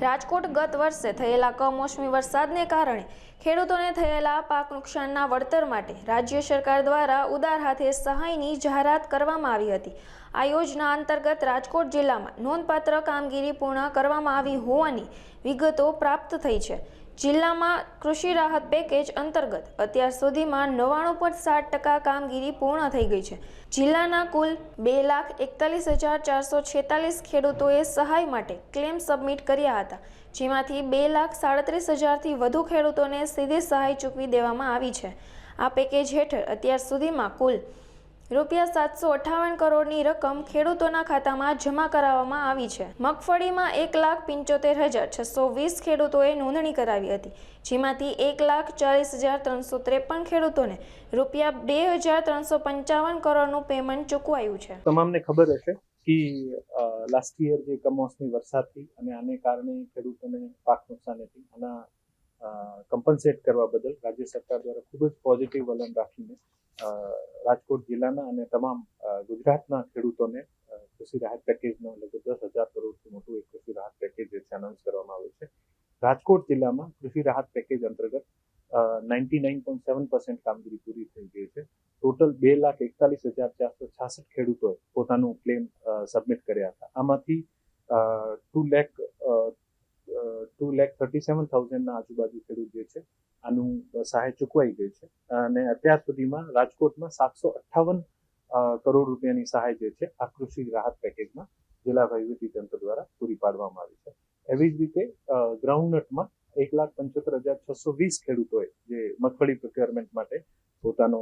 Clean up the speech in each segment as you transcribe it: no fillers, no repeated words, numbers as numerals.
રાજકોટ ગત વર્ષે થયેલા કમોસમી વરસાદને કારણે ખેડૂતોને થયેલા પાક નુકસાનના વળતર માટે રાજ્ય સરકાર દ્વારા ઉદાર હાથે સહાયની જાહેરાત કરવામાં આવી હતી। આ યોજના અંતર્ગત રાજકોટ જિલ્લામાં નોંધપાત્ર કામગીરી પૂર્ણ કરવામાં આવી હોવાની વિગતો પ્રાપ્ત થઈ છે। જિલ્લામાં કૃષિ રાહત પેકેજ અંતર્ગત અત્યાર સુધીમાં 99.7% કામગીરી પૂર્ણ થઈ ગઈ છે। જિલ્લાના કુલ 2,41,446 ખેડૂતોએ સહાય માટે ક્લેમ સબમિટ કર્યા હતા, જેમાંથી 2,37,000થી વધુ ખેડૂતોને સીધી સહાય ચૂકવી દેવામાં આવી છે। આ પેકેજ હેઠળ અત્યાર સુધીમાં કુલ ₹758 કરોડની રકમ ખેડૂતોના ખાતામાં જમા કરાવવામાં આવી છે। મગફળીમાં 1,75,620 ખેડૂતોએ નોંધણી કરાવી હતી, જેમાંથી 1,40,353 ખેડૂતોને ₹2,355 કરોડનું પેમેન્ટ ચૂકવાયું છે। તમામને ખબર હશે કે લાસ્ટ યર જે કમોસમી વરસાદથી અને આને કારણે ખેડૂતોને પાક નુકસાન હતી, આના કમ્પન્સેટ કરવા બદલ રાજ્ય સરકાર દ્વારા ખૂબ જ પોઝિટિવ વલણ રાખીને રાજકોટ જિલ્લાના અને તમામ ગુજરાતના ખેડૂતોને કૃષિ રાહત પેકેજનો લગભગ 10,000 કરોડથી મોટું એક કૃષિ રાહત પેકેજ એનાઉન્સ કરવામાં આવ્યું છે। રાજકોટ જિલ્લામાં કૃષિ રાહત પેકેજ અંતર્ગત 99.7% કામગીરી પૂરી થઈ ગઈ છે। ટોટલ 2,41,466 ખેડૂતોએ પોતાનું ક્લેમ સબમિટ કર્યા હતા। આમાંથી 2,37,000ના આજુબાજુ ખેડૂત જે છે આનું સહાય ચૂકવાઈ ગઈ છે અને અત્યાર સુધીમાં રાજકોટમાં 758 કરોડ રૂપિયાની સહાય જે છે આ કૃષિ રાહત પેકેજમાં જિલ્લા વહીવટીતંત્ર દ્વારા પૂરી પાડવામાં આવી છે। એવી જ રીતે ગ્રાઉન્ડનટમાં 1,75,620 ખેડૂતોએ જે મગફળી પ્રોક્યોરમેન્ટ માટે પોતાનો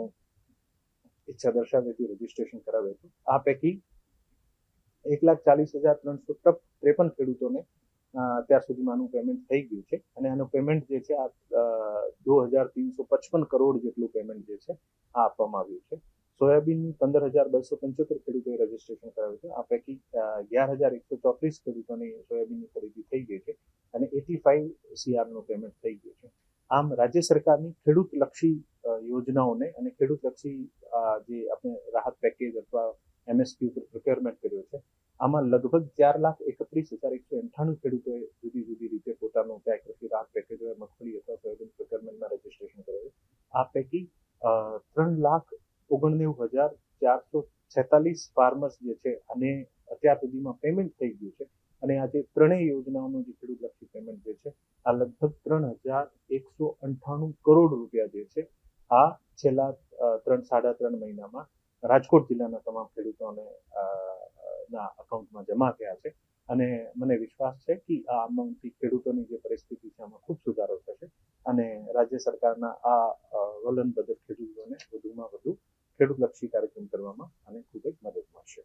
ઈચ્છા દર્શાવેથી રજીસ્ટ્રેશન કરાવ્યું હતું। આ પૈકી 1,40,353 ખેડૂતોને અત્યાર સુધીમાં આનું પેમેન્ટ થઈ ગયું છે અને આનું પેમેન્ટ જે છે આ 2,355 કરોડ જેટલું પેમેન્ટ જે છે આ આપવામાં આવ્યું છે। સોયાબીનની 15,275 ખેડૂતોએ રજીસ્ટ્રેશન કરાવ્યું છે। આ પૈકી 11,134 ખેડૂતોની સોયાબીનની ખરીદી થઈ ગઈ છે અને 85 CRનું પેમેન્ટ થઈ ગયું છે। આમ રાજ્ય સરકારની ખેડૂતલક્ષી યોજનાઓને અને ખેડૂતલક્ષી જે આપણે રાહત પેકેજ અથવા MSP ઉપર પ્રોક્યોરમેન્ટ કર્યો છે, આમાં લગભગ 4,31,198 ખેડૂતોએ જુદી જુદી રીતે પોતાનું કૃષિ રાહત પેકેજ હોય મગફળી અથવા સોયાબીન પ્રોક્યોરમેન્ટમાં રજીસ્ટ્રેશન કરાવ્યું। આ પૈકી 3,99,446 ફાર્મર્સ જે છે અને અત્યાર સુધીમાં પેમેન્ટ થઈ ગયું છે અને આ જે ત્રણેય યોજનાઓનું જે ખેડૂતલક્ષી પેમેન્ટ જે છે આ લગભગ 3,198 કરોડ રૂપિયા જે છે આ છેલ્લા 3-3.5 મહિનામાં રાજકોટ જિલ્લાના તમામ ખેડૂતોને ના અકાઉન્ટમાં જમા થયા છે અને મને વિશ્વાસ છે કે આ આમાંથી ખેડૂતોની જે પરિસ્થિતિ છે આમાં ખૂબ સુધારો થશે અને રાજ્ય સરકારના આ વલણ બદલ ખેડૂતોને વધુમાં વધુ ખેડૂતલક્ષી કાર્યક્રમ કરવામાં અને ખૂબ જ મદદ મળશે।